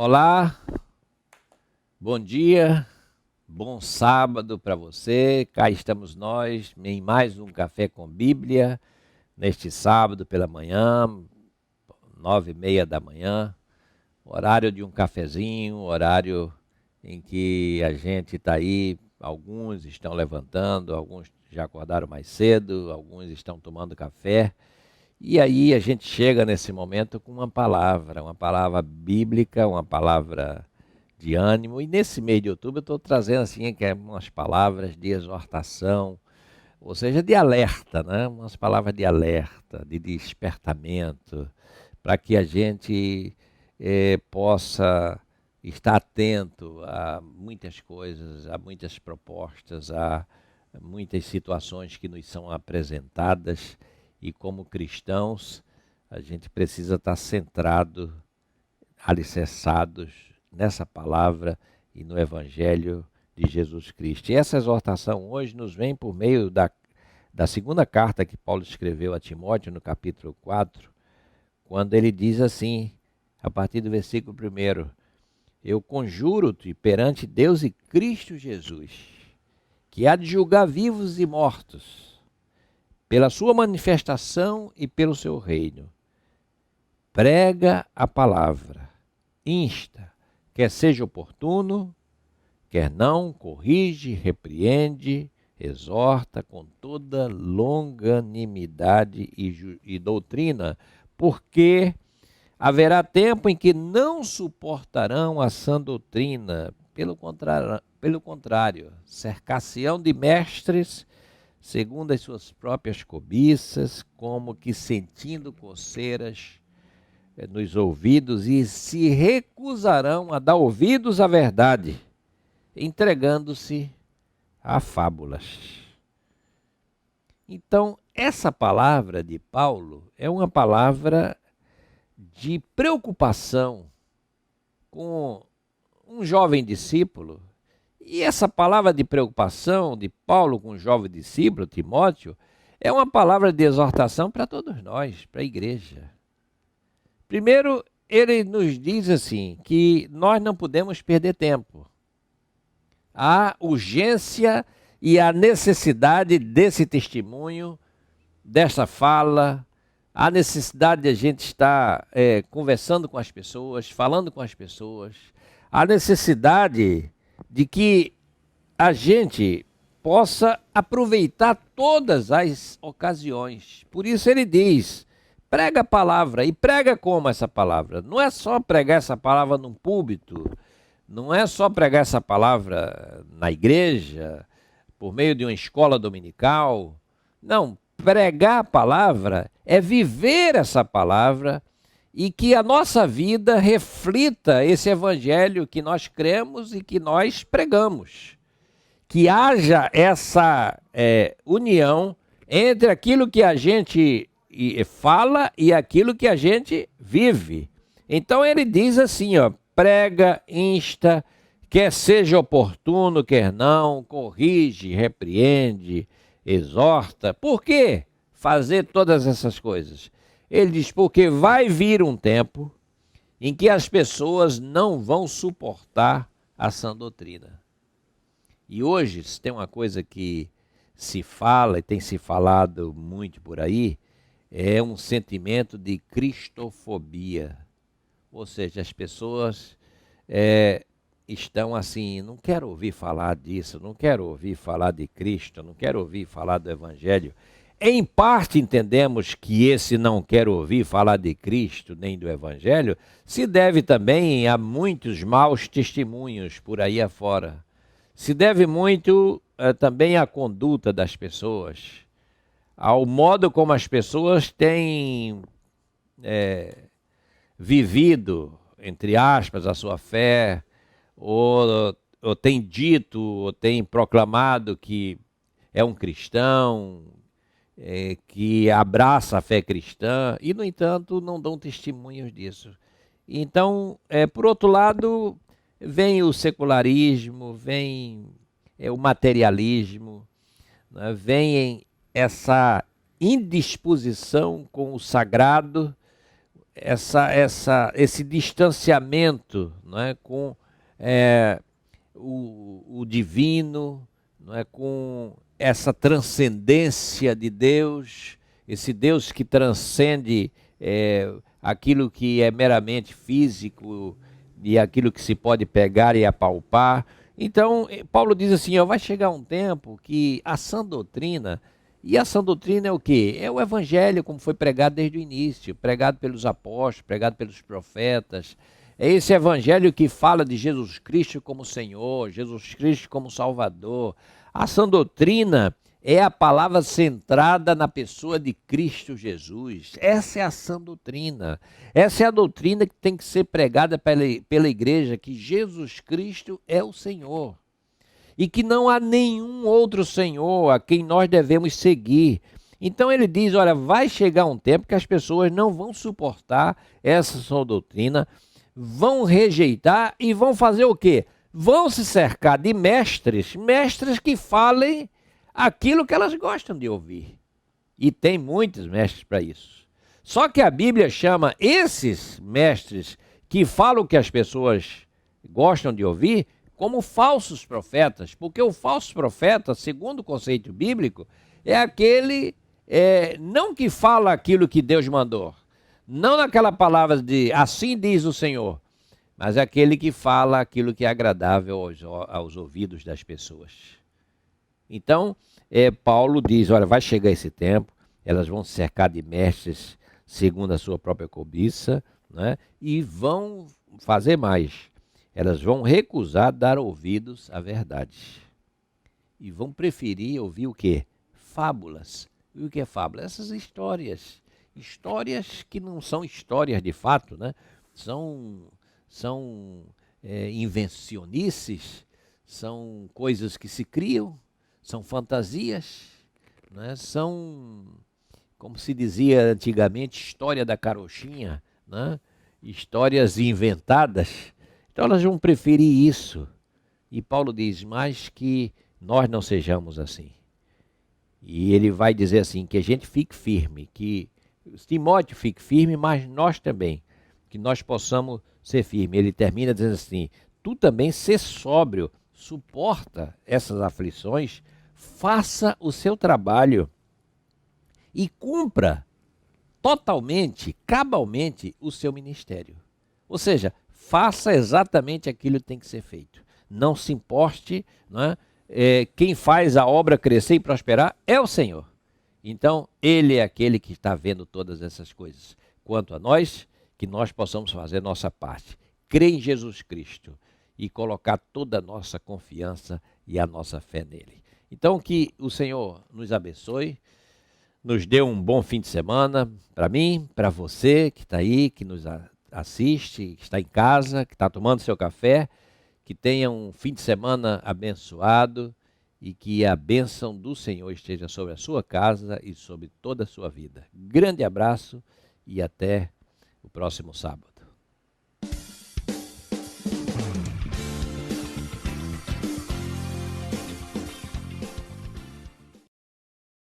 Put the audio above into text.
Olá, bom dia, bom sábado para você. Cá estamos nós em mais um Café com Bíblia, neste sábado pela manhã, 9h30 da manhã, horário de um cafezinho, horário em que a gente está aí, alguns estão levantando, alguns já acordaram mais cedo, alguns estão tomando café. E aí a gente chega nesse momento com uma palavra bíblica, uma palavra de ânimo. E nesse mês de outubro eu estou trazendo assim, umas palavras de exortação, ou seja, de alerta, né? Umas palavras de alerta, de despertamento, para que a gente possa estar atento a muitas coisas, a muitas propostas, a muitas situações que nos são apresentadas. E como cristãos, a gente precisa estar centrado, alicerçados nessa palavra e no Evangelho de Jesus Cristo. E essa exortação hoje nos vem por meio da segunda carta que Paulo escreveu a Timóteo, no capítulo 4, quando ele diz assim, a partir do versículo 1, eu conjuro-te perante Deus e Cristo Jesus, que há de julgar vivos e mortos, pela sua manifestação e pelo seu reino. Prega a palavra, insta, quer seja oportuno, quer não, corrige, repreende, exorta com toda longanimidade e doutrina, porque haverá tempo em que não suportarão a sã doutrina, pelo contrário, cercar-se-ão de mestres segundo as suas próprias cobiças, como que sentindo coceiras nos ouvidos, e se recusarão a dar ouvidos à verdade, entregando-se a fábulas. Então, essa palavra de Paulo é uma palavra de preocupação com um jovem discípulo. E essa palavra de preocupação de Paulo com o jovem discípulo, Timóteo, é uma palavra de exortação para todos nós, para a igreja. Primeiro, ele nos diz assim, que nós não podemos perder tempo. Há urgência e a necessidade desse testemunho, dessa fala, a necessidade de a gente estar conversando com as pessoas, falando com as pessoas, a necessidade de que a gente possa aproveitar todas as ocasiões. Por isso ele diz, prega a palavra. E prega como essa palavra? Não é só pregar essa palavra num púlpito, não é só pregar essa palavra na igreja, por meio de uma escola dominical. Não, pregar a palavra é viver essa palavra e que a nossa vida reflita esse evangelho que nós cremos e que nós pregamos. Que haja essa união entre aquilo que a gente fala e aquilo que a gente vive. Então ele diz assim, prega, insta, quer seja oportuno, quer não, corrige, repreende, exorta. Por quê fazer todas essas coisas? Ele diz, porque vai vir um tempo em que as pessoas não vão suportar a sã doutrina. E hoje, se tem uma coisa que se fala e tem se falado muito por aí, é um sentimento de cristofobia. Ou seja, as pessoas estão assim, não quero ouvir falar disso, não quero ouvir falar de Cristo, não quero ouvir falar do Evangelho. Em parte entendemos que esse não quer ouvir falar de Cristo nem do Evangelho se deve também a muitos maus testemunhos por aí afora. Se deve muito também à conduta das pessoas, ao modo como as pessoas têm vivido, entre aspas, a sua fé, ou têm dito, ou têm proclamado que é um cristão, que abraça a fé cristã e, no entanto, não dão testemunhos disso. Então, por outro lado, vem o secularismo, vem o materialismo, né? Vem essa indisposição com o sagrado, esse distanciamento, não é, com o divino, não é, com essa transcendência de Deus, esse Deus que transcende aquilo que é meramente físico e aquilo que se pode pegar e apalpar. Então, Paulo diz assim, vai chegar um tempo que a sã doutrina, e a sã doutrina é o quê? É o evangelho como foi pregado desde o início, pregado pelos apóstolos, pregado pelos profetas. É esse evangelho que fala de Jesus Cristo como Senhor, Jesus Cristo como Salvador. A sã doutrina é a palavra centrada na pessoa de Cristo Jesus. Essa é a sã doutrina. Essa é a doutrina que tem que ser pregada pela igreja, que Jesus Cristo é o Senhor. E que não há nenhum outro Senhor a quem nós devemos seguir. Então ele diz, olha, vai chegar um tempo que as pessoas não vão suportar essa sã doutrina, vão rejeitar e vão fazer o quê? Vão se cercar de mestres que falem aquilo que elas gostam de ouvir. E tem muitos mestres para isso. Só que a Bíblia chama esses mestres que falam o que as pessoas gostam de ouvir como falsos profetas, porque o falso profeta, segundo o conceito bíblico, é aquele não que fala aquilo que Deus mandou, não naquela palavra de assim diz o Senhor, mas é aquele que fala aquilo que é agradável aos ouvidos das pessoas. Então, Paulo diz, olha, vai chegar esse tempo, elas vão se cercar de mestres segundo a sua própria cobiça, né? E vão fazer mais. Elas vão recusar dar ouvidos à verdade. E vão preferir ouvir o quê? Fábulas. E o que é fábula? Essas histórias. Histórias que não são histórias de fato, né? São invencionices, são coisas que se criam, são fantasias, né? São, como se dizia antigamente, história da carochinha, né? Histórias inventadas. Então elas vão preferir isso. E Paulo diz, mas que nós não sejamos assim. E ele vai dizer assim, que a gente fique firme, que Timóteo fique firme, mas nós também, que nós possamos ser firmes. Ele termina dizendo assim, tu também ser sóbrio, suporta essas aflições, faça o seu trabalho e cumpra totalmente, cabalmente o seu ministério. Ou seja, faça exatamente aquilo que tem que ser feito. Não se importe, né? Quem faz a obra crescer e prosperar é o Senhor. Então, Ele é aquele que está vendo todas essas coisas. Quanto a nós, que nós possamos fazer nossa parte. Crer em Jesus Cristo e colocar toda a nossa confiança e a nossa fé nele. Então, que o Senhor nos abençoe, nos dê um bom fim de semana, para mim, para você que está aí, que nos assiste, que está em casa, que está tomando seu café, que tenha um fim de semana abençoado e que a bênção do Senhor esteja sobre a sua casa e sobre toda a sua vida. Grande abraço e até o próximo sábado.